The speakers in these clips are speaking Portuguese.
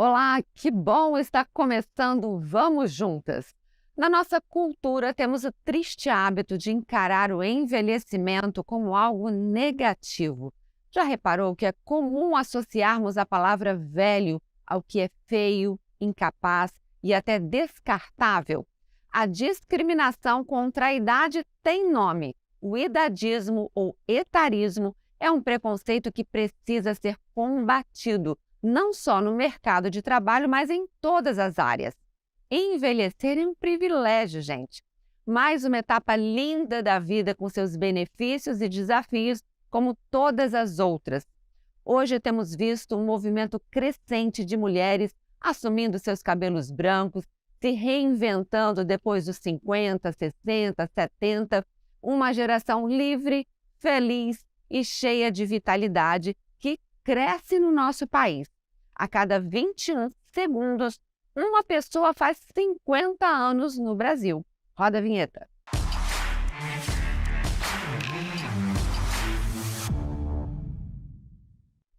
Olá, que bom estar começando o Vamos Juntas. Na nossa cultura, temos o triste hábito de encarar o envelhecimento como algo negativo. Já reparou que é comum associarmos a palavra velho ao que é feio, incapaz e até descartável? A discriminação contra a idade tem nome. O idadismo ou etarismo é um preconceito que precisa ser combatido não só no mercado de trabalho, mas em todas as áreas. Envelhecer é um privilégio, gente. Mais uma etapa linda da vida com seus benefícios e desafios, como todas as outras. Hoje temos visto um movimento crescente de mulheres assumindo seus cabelos brancos, se reinventando depois dos 50, 60, 70, uma geração livre, feliz e cheia de vitalidade que cresce no nosso país. A cada 21 segundos, uma pessoa faz 50 anos no Brasil. Roda a vinheta.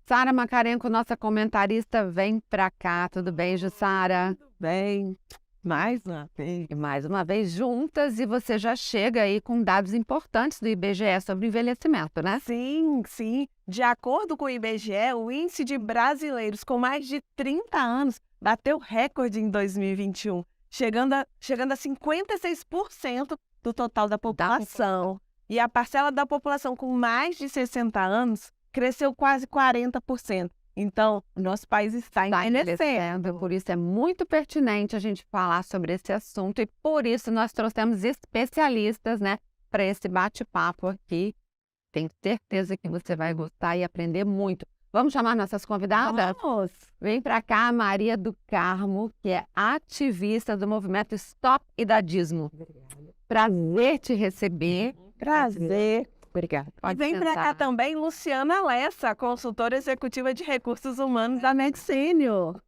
Sara Macarenco, nossa comentarista, vem pra cá. Tudo bem, Jussara? Tudo bem. Mais uma vez. Mais uma vez juntas, e você já chega aí com dados importantes do IBGE sobre envelhecimento, né? Sim. De acordo com o IBGE, o índice de brasileiros com mais de 30 anos bateu recorde em 2021, chegando a 56% do total da população. E a parcela da população com mais de 60 anos cresceu quase 40%. Então, o nosso país está envelhecendo. Por isso é muito pertinente a gente falar sobre esse assunto e por isso nós trouxemos especialistas, né, para esse bate-papo aqui. Tenho certeza que você vai gostar e aprender muito. Vamos chamar nossas convidadas? Vamos! Vem para cá a Maria do Carmo, que é ativista do movimento Stop Idadismo. Obrigada. Prazer te receber. Prazer. Obrigada. E vem para cá também Luciana Lessa, consultora executiva de recursos humanos da Medicínio.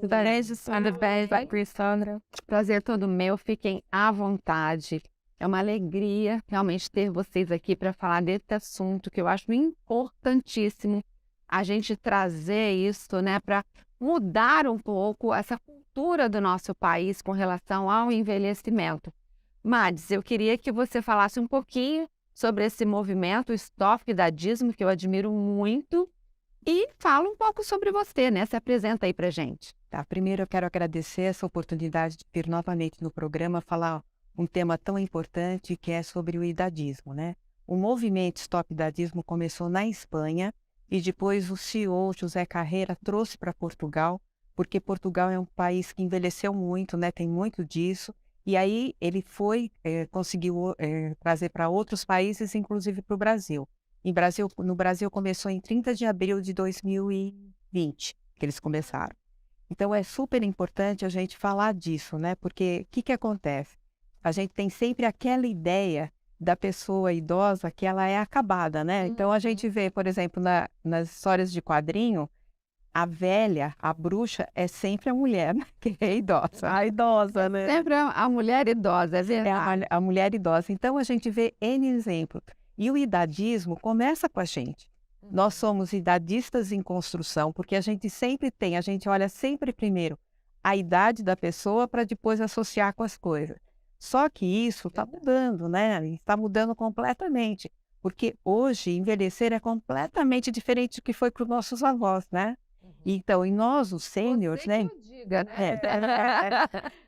Beijo, Sandra. Prazer todo meu, fiquem à vontade. É uma alegria realmente ter vocês aqui para falar desse assunto que eu acho importantíssimo a gente trazer isso, né, para mudar um pouco essa cultura do nosso país com relação ao envelhecimento. Mads, eu queria que você falasse um pouquinho sobre esse movimento Stop Idadismo, que eu admiro muito, e fala um pouco sobre você, né? Se apresenta aí pra gente. Tá, primeiro eu quero agradecer essa oportunidade de vir novamente no programa falar um tema tão importante que é sobre o idadismo, né? O movimento Stop Idadismo começou na Espanha e depois o CEO José Carreira trouxe para Portugal, porque Portugal é um país que envelheceu muito, né? Tem muito disso. E aí ele conseguiu trazer para outros países, inclusive para o Brasil. No Brasil começou em 30 de abril de 2020, que eles começaram. Então é super importante a gente falar disso, né? Porque o que acontece? A gente tem sempre aquela ideia da pessoa idosa que ela é acabada, né? Então a gente vê, por exemplo, nas histórias de quadrinho, a velha, a bruxa, é sempre a mulher, né? Que é idosa. A idosa, né? Sempre a mulher idosa, é verdade. É a mulher idosa. Então, a gente vê N exemplos. E o idadismo começa com a gente. Nós somos idadistas em construção, porque a gente olha sempre primeiro a idade da pessoa para depois associar com as coisas. Só que isso está mudando, né? Está mudando completamente. Porque hoje, envelhecer é completamente diferente do que foi para os nossos avós, né? Então, e nós, os sêniores, né?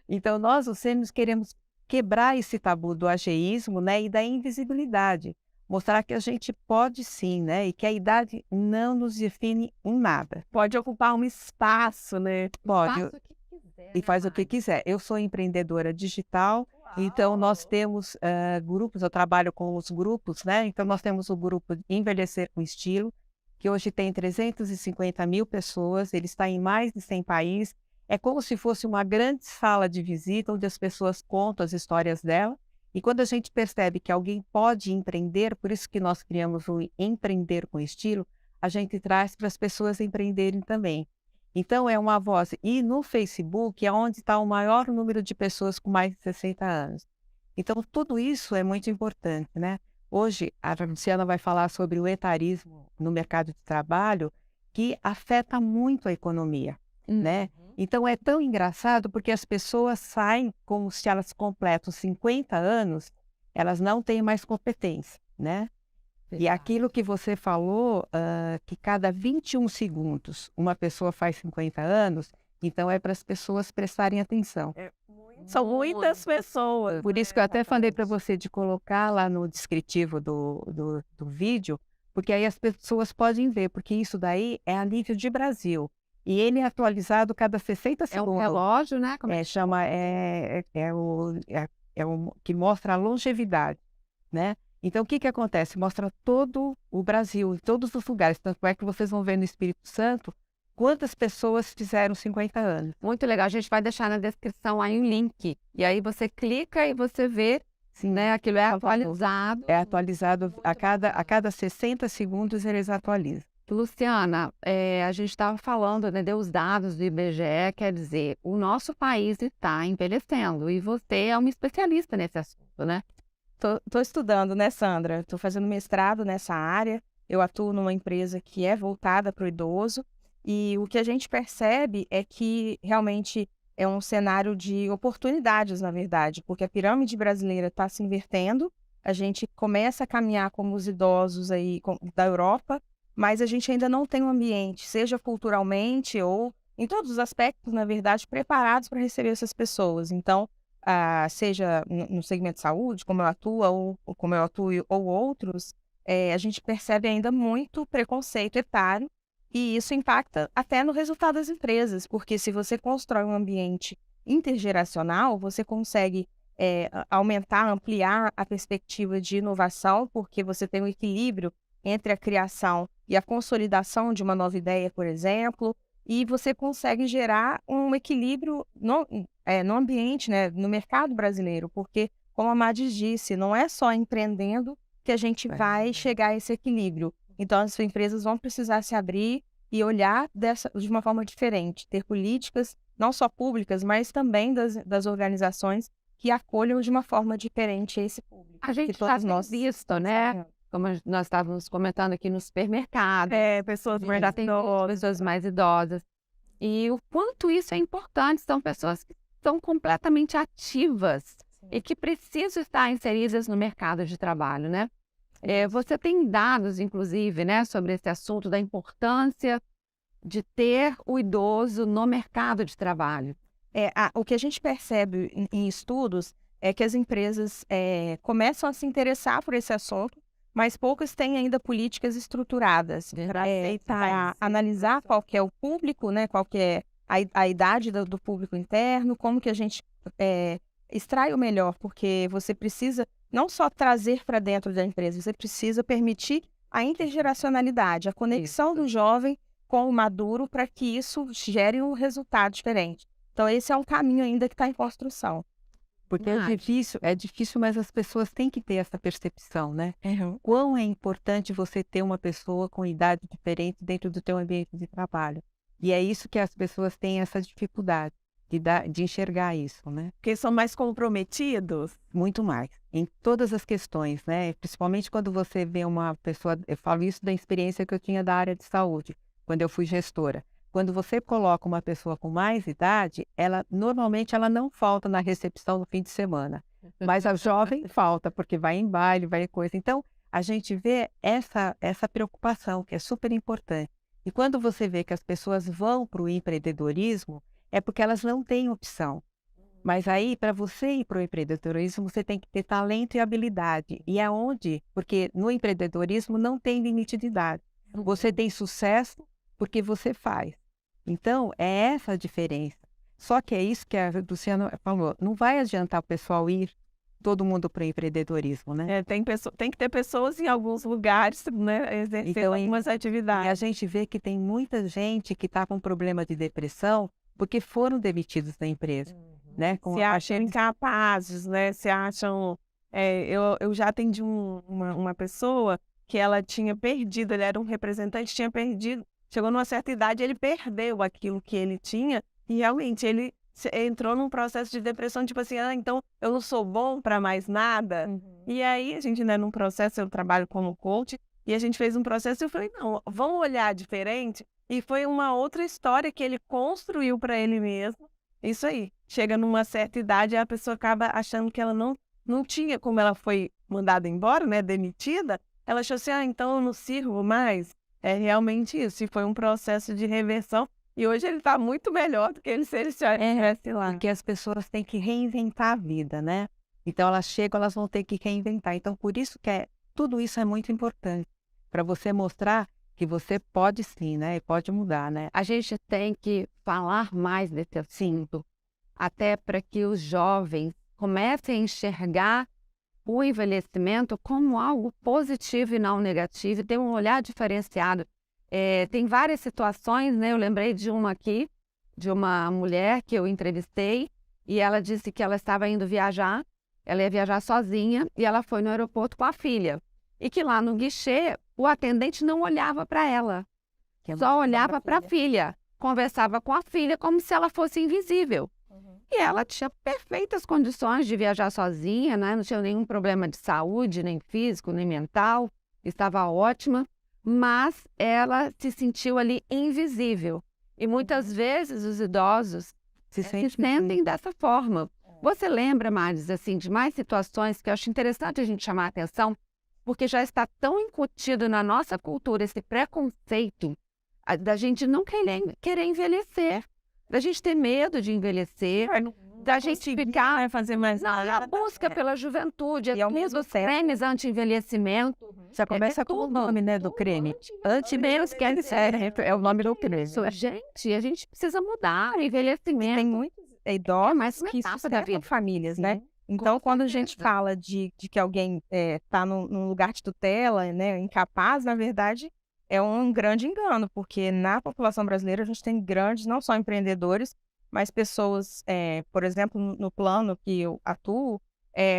Então, nós, os sêniores, queremos quebrar esse tabu do ageísmo, né? E da invisibilidade. Mostrar que a gente pode sim, né? E que a idade não nos define em nada. Pode ocupar um espaço, né? Pode. Faça o que quiser, E faz o que quiser. Eu sou empreendedora digital, então nós temos grupos, eu trabalho com os grupos, né? Então nós temos o grupo Envelhecer com Estilo, que hoje tem 350 mil pessoas, ele está em mais de 100 países. É como se fosse uma grande sala de visita, onde as pessoas contam as histórias dela. E quando a gente percebe que alguém pode empreender, por isso que nós criamos o Empreender com Estilo, a gente traz para as pessoas empreenderem também. Então, é uma voz. E no Facebook é onde está o maior número de pessoas com mais de 60 anos. Então, tudo isso é muito importante, né? Hoje, a Luciana vai falar sobre o etarismo no mercado de trabalho, que afeta muito a economia. né? Então é tão engraçado porque as pessoas saem como se elas completam 50 anos, elas não têm mais competência, né? E aquilo que você falou, que cada 21 segundos uma pessoa faz 50 anos, então é para as pessoas prestarem atenção. São muitas pessoas. Por isso que eu até falei para você de colocar lá no descritivo do vídeo, porque aí as pessoas podem ver, porque isso daí é a nível de Brasil. E ele é atualizado cada 60 É um segundos. relógio, né? Como É o que mostra a longevidade, né? Então, o que que acontece? Mostra todo o Brasil, em todos os lugares. Tanto é que vocês vão ver no Espírito Santo quantas pessoas fizeram 50 anos. Muito legal. A gente vai deixar na descrição aí um link. E aí você clica e você vê, né? Aquilo é atualizado. É atualizado a cada 60 segundos, eles atualizam. Luciana, a gente estava falando, né, os dados do IBGE, quer dizer, o nosso país está envelhecendo e você é uma especialista nesse assunto, né? Tô estudando, né, Sandra? Estou fazendo mestrado nessa área. Eu atuo numa empresa que é voltada para o idoso. E o que a gente percebe é que realmente é um cenário de oportunidades, na verdade, porque a pirâmide brasileira está se invertendo. A gente começa a caminhar como os idosos aí da Europa, mas a gente ainda não tem um ambiente, seja culturalmente ou em todos os aspectos, na verdade, preparados para receber essas pessoas. Então, seja no segmento de saúde, como eu atuo, ou como eu atuo, ou outros, a gente percebe ainda muito preconceito etário, e isso impacta até no resultado das empresas, porque se você constrói um ambiente intergeracional, você consegue aumentar, ampliar a perspectiva de inovação, porque você tem um equilíbrio entre a criação e a consolidação de uma nova ideia, por exemplo, e você consegue gerar um equilíbrio no ambiente, né, no mercado brasileiro, porque, como a Madis disse, não é só empreendendo que a gente vai chegar a esse equilíbrio. Então, as empresas vão precisar se abrir e olhar de uma forma diferente, ter políticas, não só públicas, mas também das organizações que acolham de uma forma diferente esse público. A gente já tem visto, né? Como nós estávamos comentando aqui no supermercado. Pessoas Já tem pessoas mais idosas. E o quanto isso é importante, são pessoas que estão completamente ativas e que precisam estar inseridas no mercado de trabalho, né? Você tem dados, inclusive, né, sobre esse assunto da importância de ter o idoso no mercado de trabalho. O que a gente percebe em estudos é que as empresas começam a se interessar por esse assunto, mas poucas têm ainda políticas estruturadas para analisar qual que é o público, né, qual que é a idade do público interno, como que a gente extrai o melhor, porque você precisa não só trazer para dentro da empresa, você precisa permitir a intergeracionalidade, a conexão do jovem com o maduro para que isso gere um resultado diferente. Então, esse é um caminho ainda que está em construção. Porque é difícil, mas as pessoas têm que ter essa percepção, né? Quão é importante você ter uma pessoa com idade diferente dentro do teu ambiente de trabalho. E é isso que as pessoas têm essa dificuldade de enxergar isso, né? Porque são mais comprometidos? Muito mais, em todas as questões, né? Principalmente quando você vê uma pessoa, eu falo isso da experiência que eu tinha da área de saúde, quando eu fui gestora. Quando você coloca uma pessoa com mais idade, normalmente ela não falta na recepção no fim de semana. Mas a jovem falta, porque vai em baile, vai em coisa. Então, a gente vê essa preocupação, que é super importante. E quando você vê que as pessoas vão para o empreendedorismo, é porque elas não têm opção. Mas aí, para você ir para o empreendedorismo, você tem que ter talento e habilidade. E aonde? Porque no empreendedorismo não tem limite de idade. Você tem sucesso porque você faz. Então, é essa a diferença. Só que é isso que a Luciana falou. Não vai adiantar o pessoal ir todo mundo para o empreendedorismo, né? Tem que ter pessoas em alguns lugares, né, exercendo algumas atividades. E a gente vê que tem muita gente que está com problema de depressão porque foram demitidos da empresa. Né? Se acham incapazes, né? Se acham... eu já atendi uma pessoa que ela tinha perdido, ele era um representante, tinha perdido. Chegou numa certa idade, ele perdeu aquilo que ele tinha e realmente ele entrou num processo de depressão, tipo assim, então eu não sou bom para mais nada. E aí a gente, né, num processo, eu trabalho como coach, e a gente fez um processo e eu falei, não, vamos olhar diferente, E foi uma outra história que ele construiu para ele mesmo. Isso aí. Chega numa certa idade e a pessoa acaba achando que ela não tinha, como ela foi mandada embora, né, demitida, ela achou assim, então eu não sirvo mais. É realmente isso. E foi um processo de reversão. E hoje ele está muito melhor do que se ele estivesse lá. Porque as pessoas têm que reinventar a vida, né? Então elas chegam, elas vão ter que reinventar. Então por isso que tudo isso é muito importante, para você mostrar que você pode sim, né? E pode mudar, né? A gente tem que falar mais desse assunto, até para que os jovens comecem a enxergar o envelhecimento como algo positivo e não negativo, e ter um olhar diferenciado. Tem várias situações, né? Eu lembrei de uma aqui, de uma mulher que eu entrevistei, e ela disse que ela estava indo viajar, ela ia viajar sozinha, e ela foi no aeroporto com a filha. E que lá no guichê, o atendente não olhava para ela, só olhava para a filha, conversava com a filha como se ela fosse invisível. E ela tinha perfeitas condições de viajar sozinha, né? Não tinha nenhum problema de saúde, nem físico, nem mental, estava ótima, mas ela se sentiu ali invisível. E muitas vezes os idosos se sentem dessa forma. Você lembra, Maris, assim, de mais situações que eu acho interessante a gente chamar a atenção, porque já está tão incutido na nossa cultura esse preconceito da gente não querer envelhecer, da gente ter medo de envelhecer, da gente ficar fazer mais na busca pela juventude, E ao mesmo os tempo- cremes anti-envelhecimento. Já começa com o nome, né, do creme. Anti-envelhecimento É o nome do creme. Gente, a gente precisa mudar o envelhecimento. Tem muitos idosos mais uma que etapa da sustentam vida. famílias, né? Então, quando a gente certeza. fala de que alguém está num lugar de tutela, né, incapaz, na verdade, é um grande engano, porque na população brasileira a gente tem grandes, não só empreendedores, mas pessoas, por exemplo, no plano que eu atuo,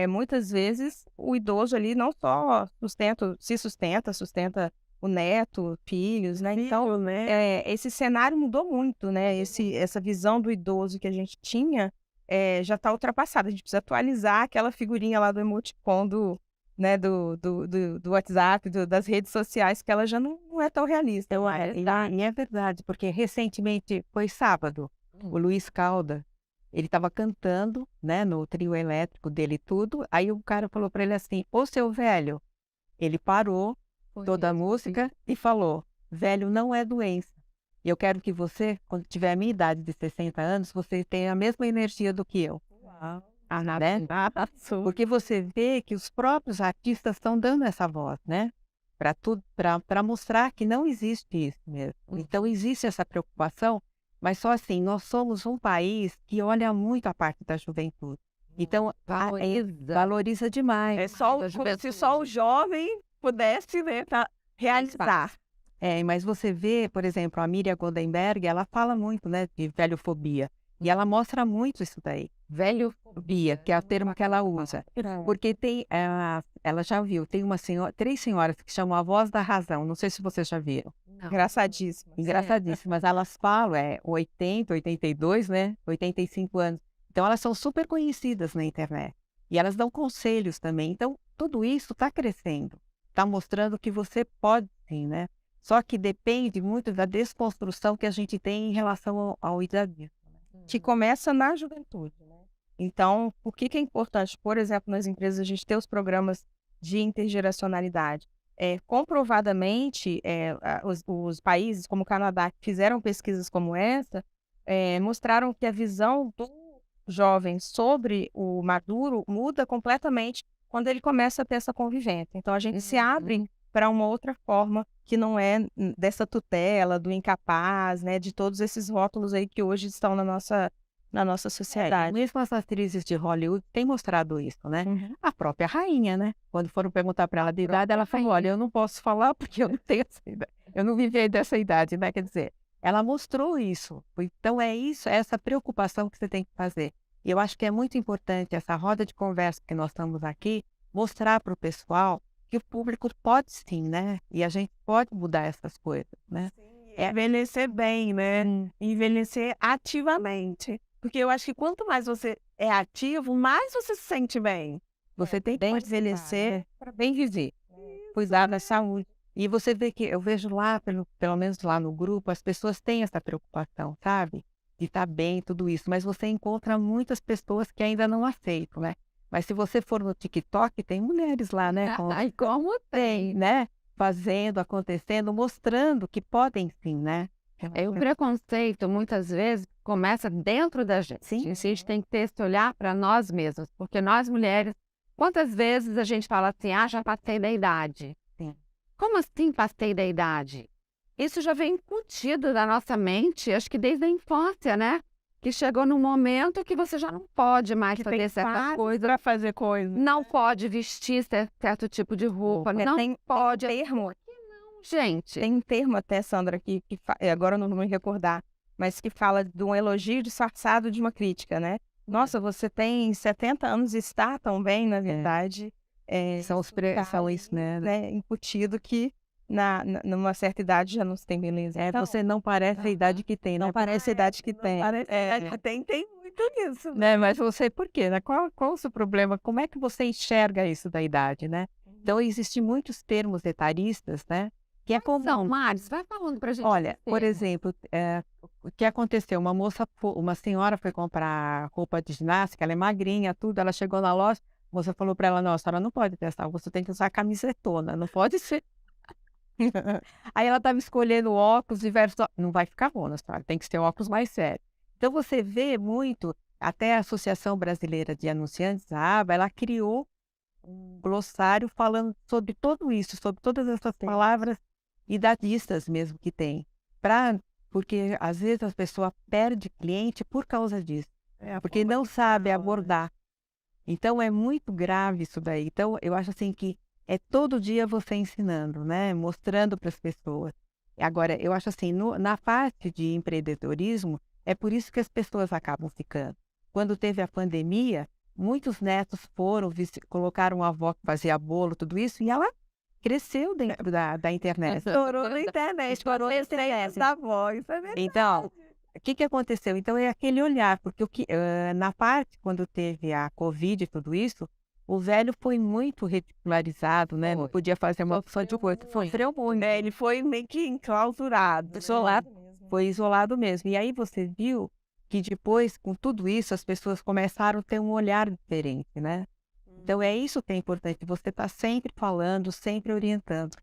muitas vezes o idoso ali não só sustenta o neto, filhos, né? Então, esse cenário mudou muito, né? Essa visão do idoso que a gente tinha já está ultrapassada. A gente precisa atualizar aquela figurinha lá do emoticon do WhatsApp, das redes sociais, que ela já não é tão realista. E é verdade, porque recentemente, foi sábado, o Luiz Calda, ele estava cantando, né, no trio elétrico dele e tudo, aí o cara falou para ele assim, ô seu velho, ele parou toda a música e falou, velho não é doença. E eu quero que você, quando tiver a minha idade de 60 anos, você tenha a mesma energia do que eu. Né? Porque você vê que os próprios artistas estão dando essa voz, né? Para mostrar que não existe isso mesmo. Então existe essa preocupação, mas só assim, nós somos um país que olha muito a parte da juventude. Então valoriza demais. É só como se só o jovem pudesse, né, realizar. Mas você vê, por exemplo, a Miriam Goldenberg, ela fala muito, né, de velhofobia. E ela mostra muito isso daí. Velhofobia, que é o termo que ela usa. Porque tem, ela já viu, tem três senhoras que chamam a voz da razão. Não sei se vocês já viram. Engraçadíssimo. Engraçadíssimas. Elas falam, 80, 82, né? 85 anos. Então, elas são super conhecidas na internet. E elas dão conselhos também. Então, tudo isso está crescendo. Está mostrando que você pode sim, né? Só que depende muito da desconstrução que a gente tem em relação ao idadismo. Que começa na juventude, né? Então, por que é importante, por exemplo, nas empresas, a gente ter os programas de intergeracionalidade? Comprovadamente, os países como o Canadá, que fizeram pesquisas como essa, mostraram que a visão do jovem sobre o maduro muda completamente quando ele começa a ter essa convivência. Então, a gente se abre para uma outra forma que não é dessa tutela, do incapaz, né, de todos esses rótulos aí que hoje estão na nossa sociedade. Mesmo as atrizes de Hollywood têm mostrado isso, né? A própria rainha, né? Quando foram perguntar para ela de idade, ela falou, olha, eu não posso falar porque eu não tenho essa idade. Eu não vivi dessa idade, né? Quer dizer, ela mostrou isso. Então é isso, é essa preocupação que você tem que fazer. E eu acho que é muito importante essa roda de conversa que nós estamos aqui, mostrar para o pessoal que o público pode sim, né? E a gente pode mudar essas coisas, né? Envelhecer bem, né? Envelhecer ativamente. Porque eu acho que quanto mais você é ativo, mais você se sente bem. Você tem que envelhecer para bem viver, cuidar da saúde. E você vê que eu vejo lá, pelo menos lá no grupo, as pessoas têm essa preocupação, sabe? De estar bem, tudo isso. Mas você encontra muitas pessoas que ainda não aceitam, né? Mas se você for no TikTok, tem mulheres lá, né? Ai, como tem. Né? Fazendo, acontecendo, mostrando que podem sim, né? O preconceito, muitas vezes, começa dentro da gente. Sim. A gente tem que ter esse olhar para nós mesmos, porque nós mulheres, quantas vezes a gente fala assim, já passei da idade. Sim. Como assim passei da idade? Isso já vem incutido na nossa mente, acho que desde a infância, né? Que chegou num momento que você já não pode mais fazer certa coisa. Para fazer coisa. Não pode vestir certo tipo de roupa, não pode. Tem termo, Gente, tem um termo até, Sandra, agora eu não vou me recordar, mas que fala de um elogio disfarçado de uma crítica, né? Nossa, você tem 70 anos e está tão bem, na verdade. São isso, né? Incutido que numa certa idade já não se tem beleza. Então, você não parece a idade que tem, né? Não parece a idade que tem. Parece a idade que tem muito isso. Né? Mas você, por quê? Né? Qual o seu problema? Como é que você enxerga isso da idade, né? Então, existem muitos termos etaristas, né? Que é comum. Não, Maris, vai falando pra gente. Olha, por exemplo, o que aconteceu? Uma senhora foi comprar roupa de ginástica, ela é magrinha, tudo, ela chegou na loja, a moça falou para ela, não, a senhora não pode testar, você tem que usar camisetona, não pode ser. Aí ela estava escolhendo óculos diversos, não vai ficar bom, né, senhora? Tem que ser óculos mais sérios. Então você vê muito, até a Associação Brasileira de Anunciantes, a ABA, ela criou um glossário falando sobre tudo isso, sobre todas essas palavras idadistas mesmo que tem. Porque às vezes a pessoa perde cliente por causa disso, porque não sabe abordar. Então é muito grave isso daí. Então eu acho assim que é todo dia você ensinando, né? Mostrando para as pessoas. Agora, eu acho assim, na parte de empreendedorismo, é por isso que as pessoas acabam ficando. Quando teve a pandemia, muitos netos colocaram uma avó que fazia bolo, tudo isso, e ela cresceu dentro da internet. Estourou na internet, estourou na internet da voz, é verdade. Então, o que aconteceu? Então, é aquele olhar, porque na parte, quando teve a Covid e tudo isso, o velho foi muito ridicularizado, né? Não podia fazer uma opção de coisa. Sofreu muito. Ele foi meio que enclausurado. Isolado. Foi isolado mesmo. E aí você viu que depois, com tudo isso, as pessoas começaram a ter um olhar diferente, né? Então é isso que é importante, você está sempre falando, sempre orientando.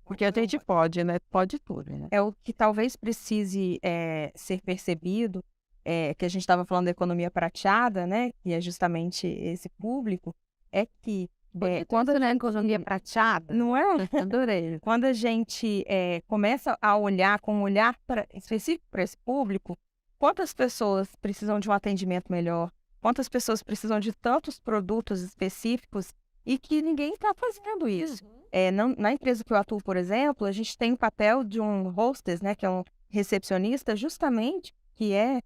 Porque a gente pode, né? Pode tudo, né? É o que talvez precise ser percebido, que a gente estava falando da economia prateada, né? Que é justamente esse público, é que quando a economia prateada, não é? Adorei. Quando a gente começa a olhar com um olhar específico para esse público, quantas pessoas precisam de um atendimento melhor? Quantas pessoas precisam de tantos produtos específicos e que ninguém está fazendo isso? Na empresa que eu atuo, por exemplo, a gente tem o papel de um hostess, né, que é um recepcionista, justamente, que é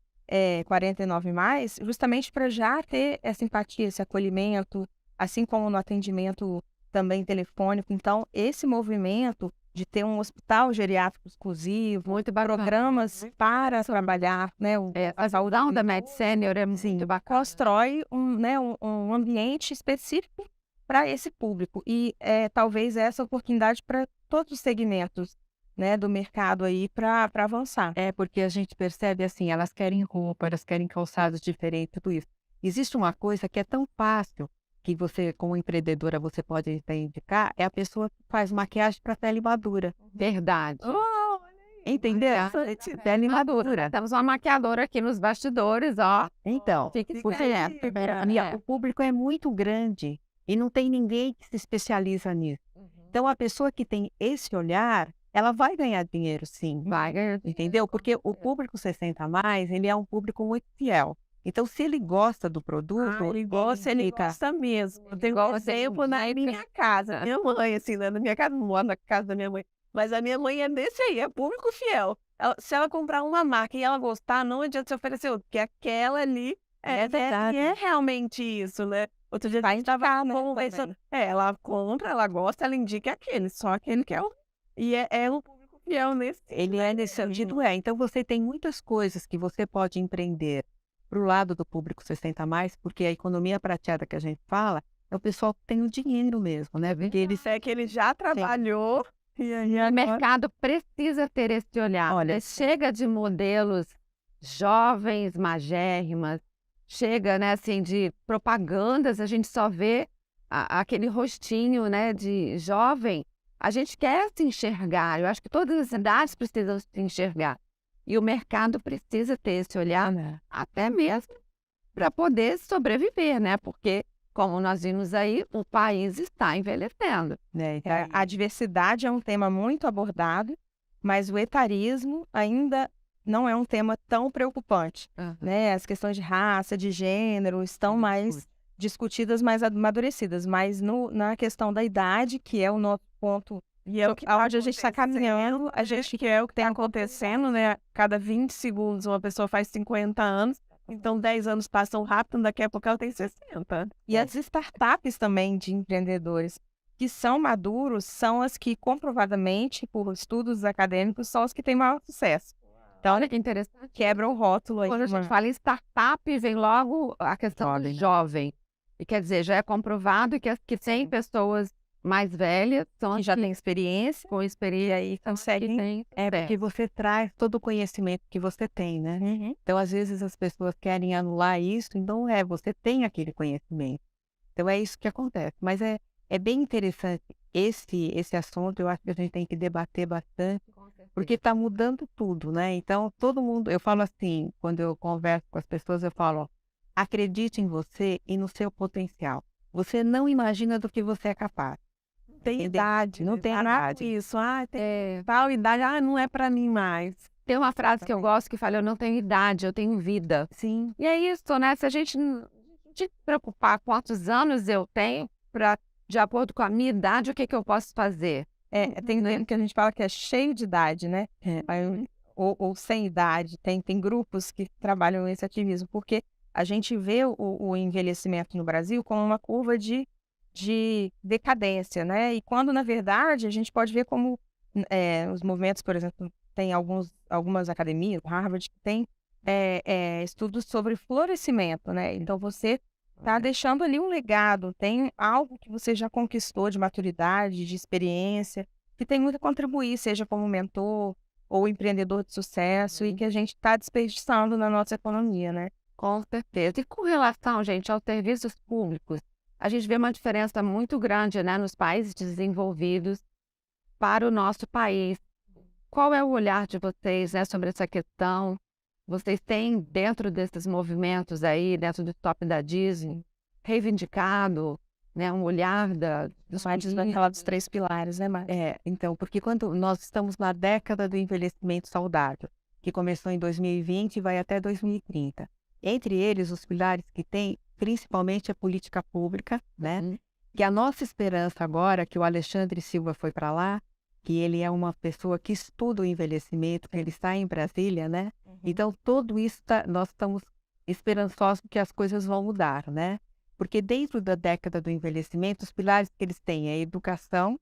49+, justamente para já ter essa empatia, esse acolhimento, assim como no atendimento também telefônico. Então, esse movimento de ter um hospital geriátrico exclusivo, programas para trabalhar, né? A saúde da Med Senior é muito bacana. Constrói um ambiente específico para esse público. E talvez essa oportunidade para todos os segmentos, né, do mercado aí para avançar. Porque a gente percebe assim, elas querem roupa, elas querem calçados diferentes, tudo isso. Existe uma coisa que é tão fácil, que você, como empreendedora, você pode indicar, é a pessoa que faz maquiagem para pele madura. Verdade. Entendeu? Pele madura. Temos uma maquiadora aqui nos bastidores, ó. Então, o público é muito grande e não tem ninguém que se especializa nisso. Então, a pessoa que tem esse olhar, ela vai ganhar dinheiro, sim. Vai ganhar. Entendeu? Porque o público 60+, ele é um público muito fiel. Então, se ele gosta do produto... ele gosta mesmo. Eu tenho um exemplo na minha casa. Minha mãe, assim, na minha casa, não moro na casa da minha mãe. Mas a minha mãe é desse aí, é público fiel. Se ela comprar uma marca e ela gostar, não adianta você oferecer outra, porque aquela ali é realmente isso, né? Outro dia a gente estava conversando. Ela compra, ela gosta, ela indica aquele, só aquele que é o... E é um público fiel nesse sentido. Ele é nesse sentido, Então, você tem muitas coisas que você pode empreender para o lado do público 60+, porque a economia prateada que a gente fala é o pessoal que tem o dinheiro mesmo, né? Porque que ele já trabalhou E aí O agora... mercado precisa ter esse olhar. Olha, Né? Chega de modelos jovens, magérrimas, chega, né, assim, de propagandas, a gente só vê aquele rostinho, né, de jovem. A gente quer se enxergar, eu acho que todas as idades precisam se enxergar. E o mercado precisa ter esse olhar, até mesmo para poder sobreviver, né? Porque, como nós vimos aí, o país está envelhecendo. né? A diversidade é um tema muito abordado, mas o etarismo ainda não é um tema tão preocupante, né? As questões de raça, de gênero estão mais discutidas, mais amadurecidas, mas na questão da idade, que é o nosso ponto, E é o que tá onde a gente está caminhando, a gente que é o que está acontecendo, né? Cada 20 segundos uma pessoa faz 50 anos, então 10 anos passam rápido, daqui a pouco ela tem 60. E as startups também de empreendedores que são maduros são as que, comprovadamente, por estudos acadêmicos, são as que têm maior sucesso. Então, Olha que interessante. quebra o rótulo aí. Quando a gente fala em startup, vem logo a questão do jovem. E quer dizer, já é comprovado que tem pessoas mais velhas, são que já tem experiência, com experiência aí conseguem. Porque você traz todo o conhecimento que você tem, né? Então, às vezes, as pessoas querem anular isso, então você tem aquele conhecimento. Então, é isso que acontece. Mas é bem interessante esse assunto, eu acho que a gente tem que debater bastante, porque está mudando tudo, né? Então, todo mundo, eu falo assim, quando eu converso com as pessoas, eu falo, ó, acredite em você e no seu potencial. Você não imagina do que você é capaz. Tem idade, não tem idade. Isso, tem tal idade, não é para mim mais. Tem uma frase que eu gosto que fala, eu não tenho idade, eu tenho vida. Sim. E é isso, né? Se a gente se preocupar quantos anos eu tenho, de acordo com a minha idade, o que eu posso fazer? Tem que a gente fala que é cheio de idade, né? Ou sem idade. Tem grupos que trabalham esse ativismo, porque a gente vê o envelhecimento no Brasil como uma curva de decadência, né? E quando, na verdade, a gente pode ver como os movimentos, por exemplo, tem algumas academias, Harvard, que tem estudos sobre florescimento, né? Então, você está deixando ali um legado, tem algo que você já conquistou de maturidade, de experiência, que tem muito a contribuir, seja como mentor ou empreendedor de sucesso, e que a gente está desperdiçando na nossa economia, né? Com certeza. E com relação, gente, aos serviços públicos, a gente vê uma diferença muito grande, né, nos países desenvolvidos para o nosso país. Qual é o olhar de vocês, né, sobre essa questão? Vocês têm, dentro desses movimentos aí, dentro do Top da Disney, reivindicado, né, um olhar dos países vai falar dos 3 pilares, né, Márcia? Então, porque quando nós estamos na década do envelhecimento saudável, que começou em 2020 e vai até 2030. Entre eles, os pilares que tem, principalmente a política pública, né? Que a nossa esperança agora, que o Alexandre Silva foi para lá, que ele é uma pessoa que estuda o envelhecimento, que ele está em Brasília, né? Então, tudo isso, nós estamos esperançosos que as coisas vão mudar, né? Porque dentro da década do envelhecimento, os pilares que eles têm é educação,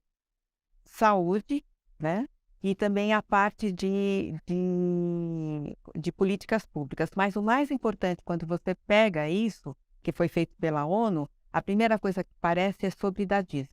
saúde, né? E também a parte de políticas públicas. Mas o mais importante, quando você pega isso, que foi feito pela ONU, a primeira coisa que parece é sobre idadismo,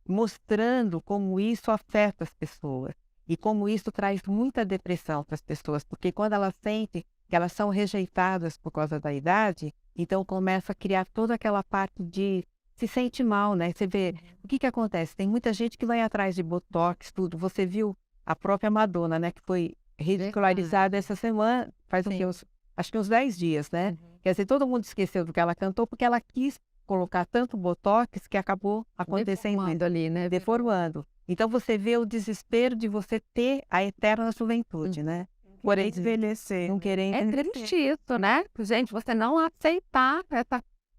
mostrando como isso afeta as pessoas e como isso traz muita depressão para as pessoas, porque quando elas sentem que elas são rejeitadas por causa da idade, então começa a criar toda aquela parte de se sente mal, né? Você vê, o que acontece? Tem muita gente que vai atrás de botox, tudo. Você viu a própria Madonna, né? Que foi ridicularizada essa semana, faz acho que uns 10 dias, né? Quer dizer, todo mundo esqueceu do que ela cantou porque ela quis colocar tanto botox que acabou acontecendo deformando ali, né? Deformando. Então você vê o desespero de você ter a eterna juventude, né? Por envelhecer. Não querer É triste isso, né? Gente, você não aceitar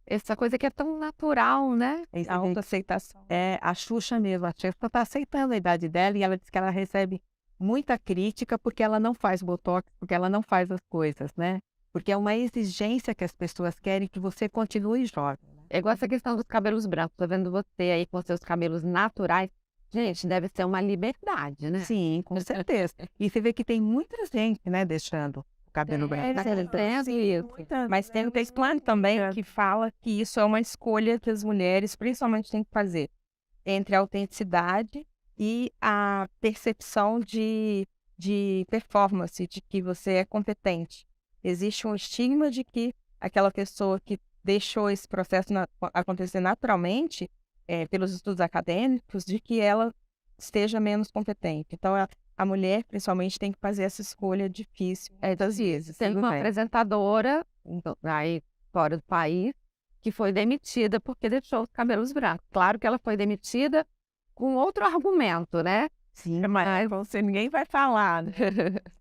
essa coisa que é tão natural, né? A autoaceitação. A Xuxa mesmo, a Xuxa está aceitando a idade dela e ela diz que ela recebe muita crítica porque ela não faz botox, porque ela não faz as coisas, né? Porque é uma exigência que as pessoas querem que você continue jovem. É igual essa questão dos cabelos brancos. Tô vendo você aí com seus cabelos naturais. Gente, deve ser uma liberdade, né? Sim, com certeza. E você vê que tem muita gente, né, deixando o cabelo branco. Mas tem um texto lá também que fala que isso é uma escolha que as mulheres principalmente têm que fazer entre a autenticidade e a percepção de performance, de que você é competente. Existe um estigma de que aquela pessoa que deixou esse processo acontecer naturalmente, pelos estudos acadêmicos, de que ela esteja menos competente. Então, a mulher, principalmente, tem que fazer essa escolha difícil muitas vezes. Tem uma apresentadora aí fora do país que foi demitida porque deixou os cabelos brancos. Claro que ela foi demitida com outro argumento, né? Sim, Mas você ninguém vai falar, né?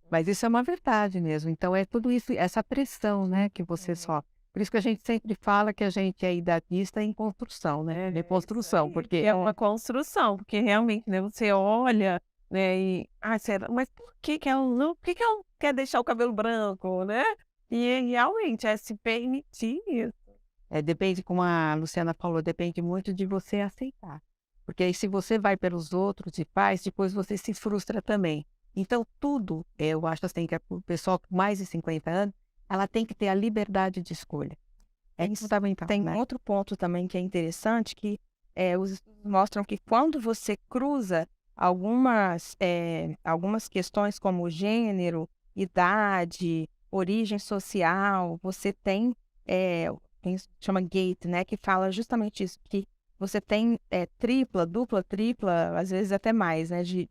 mas isso é uma verdade mesmo. Então, é tudo isso, essa pressão, né, que você sofre. Por isso que a gente sempre fala que a gente é idadista em construção, né? Em construção, porque É uma construção, porque realmente, né, você olha, né, e será, mas por que que ela não, por que que ela não quer deixar o cabelo branco, né? E realmente é se permitir isso. depende, como a Luciana falou, depende muito de você aceitar. Porque aí se você vai pelos outros e faz, depois você se frustra também. Então, tudo, eu acho assim, que o pessoal com mais de 50 anos, ela tem que ter a liberdade de escolha. É fundamental, Tem né? outro ponto também que é interessante, que os estudos mostram que quando você cruza algumas questões como gênero, idade, origem social, você tem, tem chama gate, né, que fala justamente isso, que você tem dupla, tripla, às vezes até mais, né, de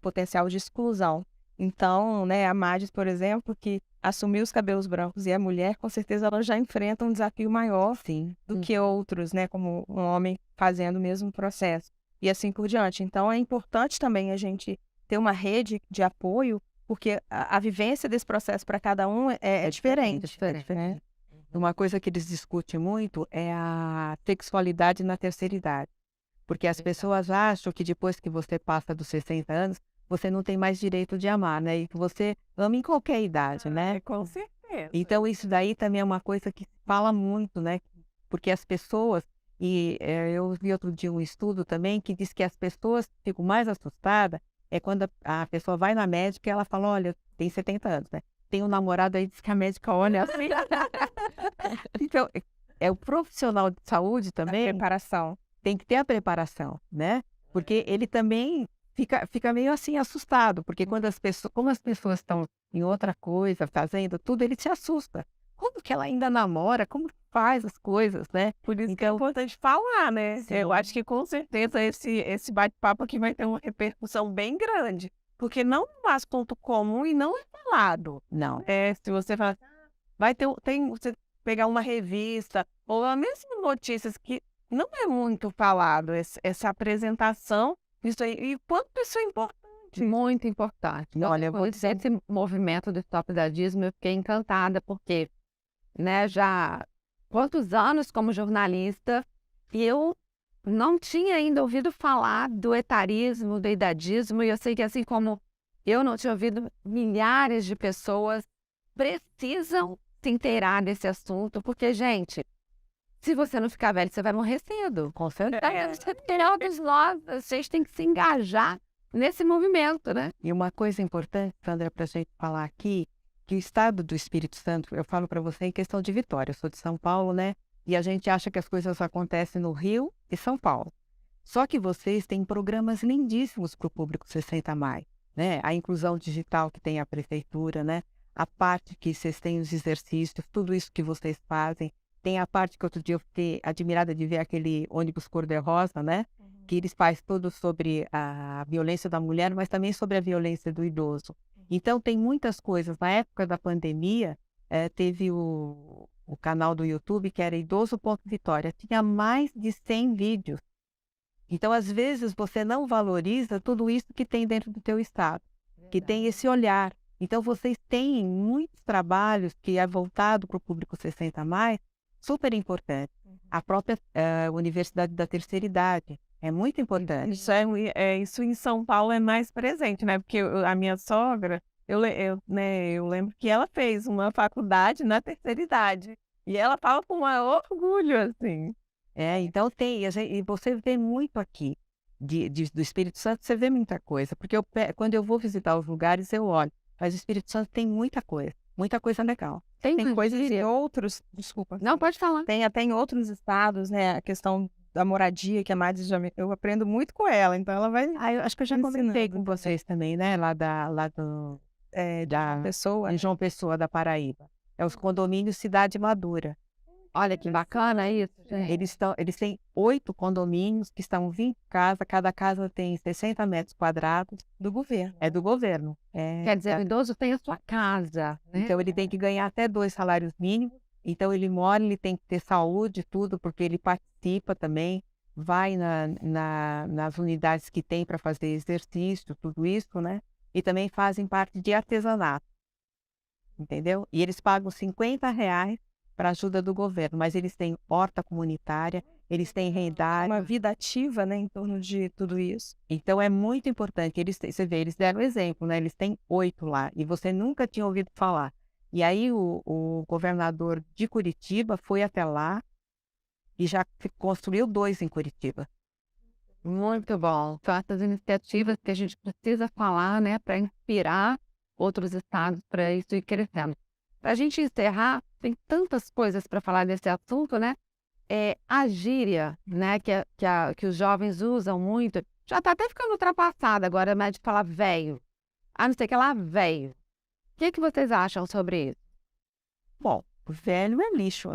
potencial de exclusão. Então, né, a Madis, por exemplo, que assumiu os cabelos brancos e é mulher, com certeza ela já enfrenta um desafio maior do que outros, né, como um homem fazendo o mesmo processo. E assim por diante. Então, é importante também a gente ter uma rede de apoio, porque a vivência desse processo para cada um é diferente. Né? Uma coisa que eles discutem muito é a sexualidade na terceira idade. Porque as pessoas acham que depois que você passa dos 60 anos, você não tem mais direito de amar, né? E que você ama em qualquer idade, né? Com certeza. Então, isso daí também é uma coisa que se fala muito, né? Porque as pessoas, eu vi outro dia um estudo também que diz que as pessoas ficam mais assustadas quando a pessoa vai na médica e ela fala, olha, tem 70 anos, né? Tem um namorado aí, diz que a médica olha assim. Então, o profissional de saúde também Preparação. tem que ter a preparação, né? Porque ele também fica meio assim assustado, porque como as pessoas estão em outra coisa, fazendo tudo, ele se assusta. Como que ela ainda namora? Como faz as coisas, né? Por isso que é importante falar, né? Eu acho que com certeza esse bate-papo aqui vai ter uma repercussão bem grande, porque não é um assunto comum e não é falado. Não. Se você falar, você pegar uma revista ou mesmo notícias que não é muito falado, essa apresentação, isso aí, e quanto isso é importante. Muito importante. Olha, Com esse movimento do Stop Idadismo, eu fiquei encantada, porque, né, já quantos anos como jornalista, e eu não tinha ainda ouvido falar do etarismo, do idadismo, e eu sei que assim como eu não tinha ouvido, milhares de pessoas precisam se inteirar desse assunto, porque, gente, se você não ficar velho, você vai morrer cedo. Com certeza. Todos nós, vocês têm que se engajar nesse movimento, né? E uma coisa importante, Sandra, para a gente falar aqui, que o estado do Espírito Santo, eu falo para você em questão de Vitória, eu sou de São Paulo, né? E a gente acha que as coisas acontecem no Rio e São Paulo. Só que vocês têm programas lindíssimos para o público 60 a mais, né? A inclusão digital que tem a prefeitura, né? A parte que vocês têm os exercícios, tudo isso que vocês fazem. Tem a parte que outro dia eu fiquei admirada de ver aquele ônibus cor-de-rosa, né? Que eles fazem tudo sobre a violência da mulher, mas também sobre a violência do idoso. Então, tem muitas coisas. Na época da pandemia, teve o canal do YouTube, que era Idoso.Vitória. Tinha mais de 100 vídeos. Então, às vezes, você não valoriza tudo isso que tem dentro do teu estado, que tem esse olhar. Então, vocês têm muitos trabalhos que é voltado para o público 60 a mais, super importante. A própria Universidade da Terceira Idade é muito importante. Isso em São Paulo é mais presente, né? Porque a minha sogra, eu lembro que ela fez uma faculdade na terceira idade. E ela fala com maior orgulho, assim. Então tem, e você vê muito aqui do Espírito Santo, você vê muita coisa. Porque quando eu vou visitar os lugares, eu olho. Mas o Espírito Santo tem muita coisa legal. Tem coisas em outros, desculpa. Não, pode falar. Tem até em outros estados, né, a questão da moradia, que a Madis eu aprendo muito com ela, então ela vai Eu acho que eu já comentei ensinando. com vocês também, né? Lá da Pessoa. em João Pessoa, da Paraíba. É os condomínios Cidade Madura. Olha que bacana isso, gente. Eles têm 8 condomínios que estão 20 casas, cada casa tem 60 metros quadrados. Do governo. É do governo. Quer dizer, o idoso tem a sua casa, né? Então ele tem que ganhar até 2 salários mínimos. Então ele mora, ele tem que ter saúde, tudo, porque ele participa também, vai nas unidades que tem para fazer exercício, tudo isso, né? E também fazem parte de artesanato, entendeu? E eles pagam R$ 50 para ajuda do governo, mas eles têm horta comunitária, eles têm rendário. Uma vida ativa, né, em torno de tudo isso. Então é muito importante. Você vê, eles deram exemplo, né? Eles têm 8 lá e você nunca tinha ouvido falar. E aí o governador de Curitiba foi até lá e já construiu 2 em Curitiba. Muito bom. São essas iniciativas que a gente precisa falar, né, para inspirar outros estados para isso ir crescendo. Para a gente encerrar, tem tantas coisas para falar desse assunto, né? A gíria, né, que os jovens usam muito, já está até ficando ultrapassada agora, mas de falar velho. Não sei o que lá, velho. O que vocês acham sobre isso? Bom, o velho é lixo,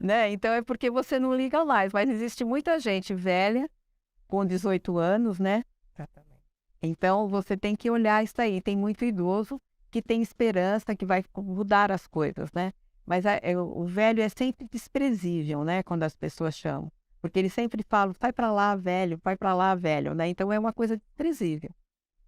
né? Então é porque você não liga mais, mas existe muita gente velha com 18 anos, né? Exatamente. Então você tem que olhar isso aí. Tem muito idoso que tem esperança que vai mudar as coisas, né? Mas o velho é sempre desprezível, né? Quando as pessoas chamam. Porque eles sempre falam, vai para lá, velho, vai para lá, velho, né? Então é uma coisa desprezível.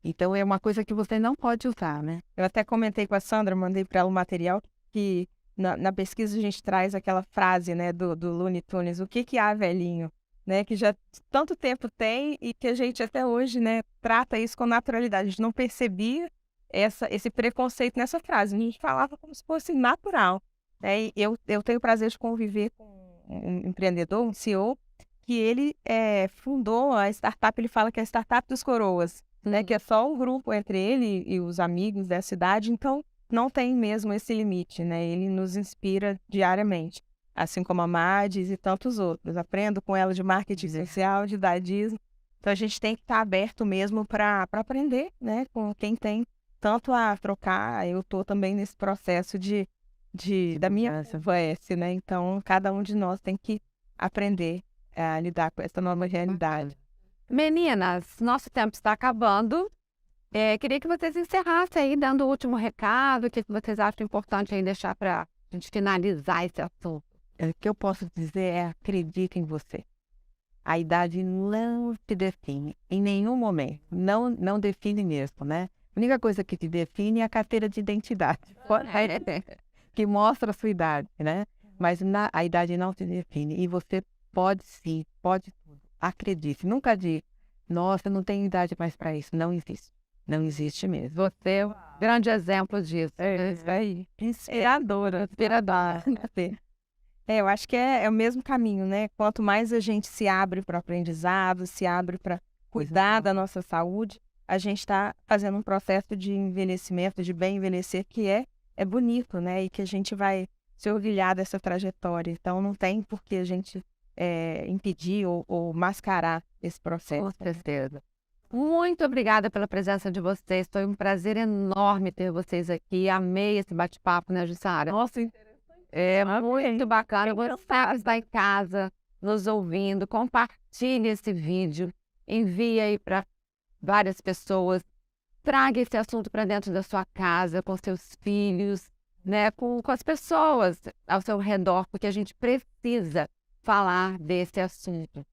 Então é uma coisa que você não pode usar, né? Eu até comentei com a Sandra, mandei para ela o material, que na pesquisa a gente traz aquela frase, né, do Looney Tunes, o que há, velhinho? Né, que já tanto tempo tem e que a gente até hoje, né, trata isso com naturalidade. A gente não percebia esse preconceito nessa frase. A gente falava como se fosse natural. Né? E eu tenho o prazer de conviver com um empreendedor, um CEO, que ele fundou a startup, ele fala que é a startup dos coroas, né, que é só um grupo entre ele e os amigos da cidade, então não tem mesmo esse limite, né? Ele nos inspira diariamente, assim como a Madis e tantos outros. Aprendo com ela de marketing social, de dadismo. Então a gente tem que estar aberto mesmo para aprender, né, com quem tem tanto a trocar. Eu estou também nesse processo da minha VS, né? Então cada um de nós tem que aprender a lidar com essa nova realidade. Meninas, nosso tempo está acabando. Queria que vocês encerrassem aí, dando o último recado, o que vocês acham importante aí deixar para a gente finalizar esse assunto. O que eu posso dizer é acredite em você. A idade não te define em nenhum momento. Não define mesmo, né? A única coisa que te define é a carteira de identidade, que mostra a sua idade, né? Mas a idade não te define. E você pode sim, pode tudo. Acredite. Nunca diga, nossa, eu não tenho idade mais para isso. Não existe. Não existe mesmo. Você é um grande exemplo disso. Isso aí. Inspiradora. Inspiradora. Eu acho que é o mesmo caminho, né? Quanto mais a gente se abre para o aprendizado, se abre para cuidar da nossa saúde, a gente está fazendo um processo de envelhecimento, de bem envelhecer, que é bonito, né? E que a gente vai se orgulhar dessa trajetória. Então, não tem por que a gente impedir ou mascarar esse processo. Com certeza. Muito obrigada pela presença de vocês. Foi um prazer enorme ter vocês aqui. Amei esse bate-papo, né, Jussara? Nossa, muito bacana. Você está em casa, nos ouvindo. Compartilhe esse vídeo. Envie aí para várias pessoas. Traga esse assunto para dentro da sua casa, com seus filhos, né, com as pessoas ao seu redor, porque a gente precisa falar desse assunto.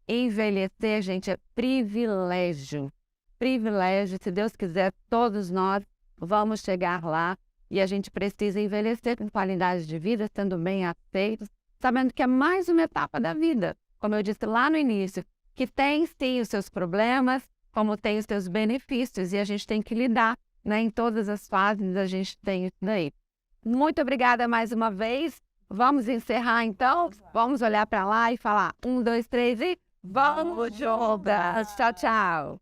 Envelhecer, gente, é privilégio. Privilégio, se Deus quiser, todos nós vamos chegar lá e a gente precisa envelhecer com qualidade de vida, sendo bem aceitos, sabendo que é mais uma etapa da vida, como eu disse lá no início, que tem sim os seus problemas, como tem os seus benefícios, e a gente tem que lidar, né? Em todas as fases a gente tem isso daí. Muito obrigada mais uma vez. Vamos encerrar então? Vamos olhar para lá e falar 1, 2, 3 e vamos juntas! Tchau, tchau!